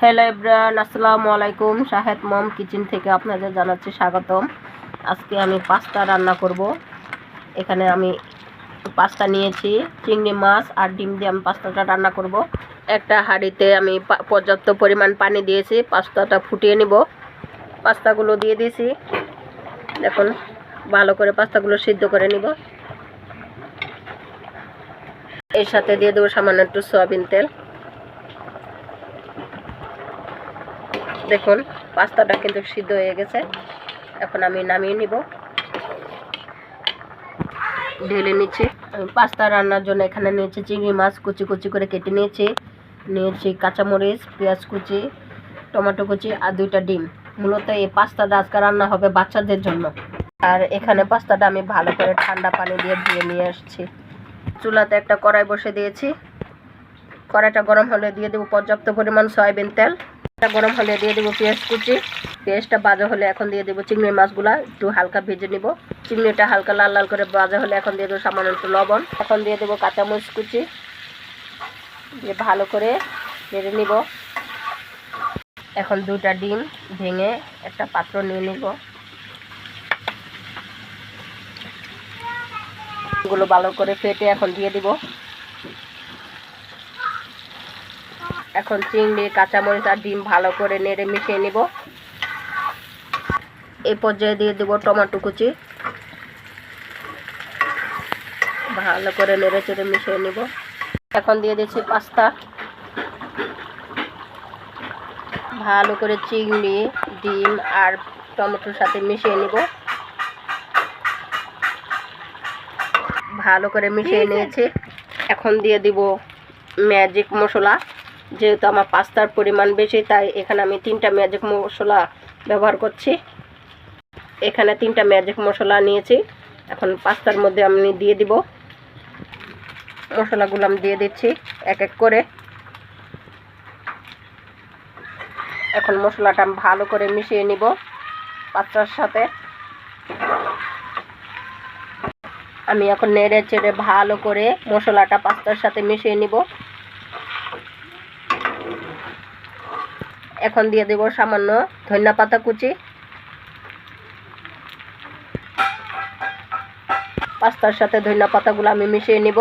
Hello everyone, আসসালামু আলাইকুম। শাহেদ মম kitchen থেকে আপনাদের জানাচ্ছি স্বাগতম। আজকে আমি পাস্তা রান্না করব। এখানে আমি পাস্তা নিয়েছি, চিংড়ি মাছ আর ডিম দিয়ে আমি পাস্তাটা রান্না করব। একটা হাঁড়িতে আমি পর্যাপ্ত পরিমাণ পানি দিয়েছি, পাস্তাটা ফুটিয়ে নিব। পাস্তাগুলো দিয়ে দিয়েছি, দেখুন ভালো করে পাস্তাগুলো সিদ্ধ করে নিব। এর সাথে দিয়ে দেবো সামান্য একটু সয়াবিন তেল। দেখুন পাস্তাটা কিন্তু সিদ্ধ হয়ে গেছে। এখন আমি নামিয়ে নিব, ঢেলে নিচ্ছি। আমি পাস্তা রান্নার জন্য এখানে নিয়েছি চিংড়ি মাছ কুচি কুচি করে কেটে নিয়েছি কাঁচামরিচ, পেঁয়াজ কুচি, টমেটো কুচি আর 2টা ডিম। মূলত এই পাস্তাটা আজকে রান্না হবে বাচ্চাদের জন্য। আর এখানে পাস্তাটা আমি ভালো করে ঠান্ডা পানি দিয়ে ধুয়ে নিয়ে আসছি। চুলাতে একটা কড়াই বসে দিয়েছি। কড়াইটা গরম হলে দিয়ে দেবো পর্যাপ্ত পরিমাণ সয়াবিন তেল। গরম হলে দিয়ে দেবো পেঁয়াজ কুচি। পেঁয়াজটা ভাজা হলে এখন দিয়ে দেবো চিংড়ি মাছগুলা একটু হালকা ভেজে নিব। চিংড়িটা হালকা লাল লাল করে ভাজা হলে এখন দিয়ে দেবো সামান্য একটু লবণ। এখন দিয়ে দেবো কাঁচামরিচ কুচি, দিয়ে ভালো করে নেড়ে নিব। এখন 2টা ডিম ভেঙে একটা পাত্র নিয়ে নিব। এগুলো ভালো করে ফেটে এখন দিয়ে দিব। এখন চিংড়ি, কাঁচামরিচ আর ডিম ভালো করে নেড়ে মিশিয়ে নিব। এই পর্যায়ে দিয়ে দেবো টমেটো কুচি, ভালো করে নেড়ে চেড়ে মিশিয়ে নিব। এখন দিয়ে দিচ্ছি পাস্তা, ভালো করে চিংড়ি, ডিম আর টমেটোর সাথে মিশিয়ে নিব। ভালো করে মিশিয়ে নিয়েছি। এখন দিয়ে দিব ম্যাজিক মশলা। যেহেতু আমার পাস্তার পরিমাণ বেশি, তাই এখানে আমি 3টা ম্যাজিক মশলা ব্যবহার করছি। এখানে 3টা ম্যাজিক মশলা নিয়েছি। এখন পাস্তার মধ্যে আমি দিয়ে দিব। মশলাগুলো আমি দিয়ে দিচ্ছি এক এক করে। এখন মশলাটা আমি ভালো করে মিশিয়ে নিব পাস্তার সাথে। আমি এখন নেড়ে চেড়ে ভালো করে মশলাটা পাস্তার সাথে মিশিয়ে নিব। এখন দিয়ে দেব সামান্য ধনিয়া পাতা কুচি। পাস্তার সাথে ধনিয়া পাতাগুলো আমি মিশিয়ে নিব।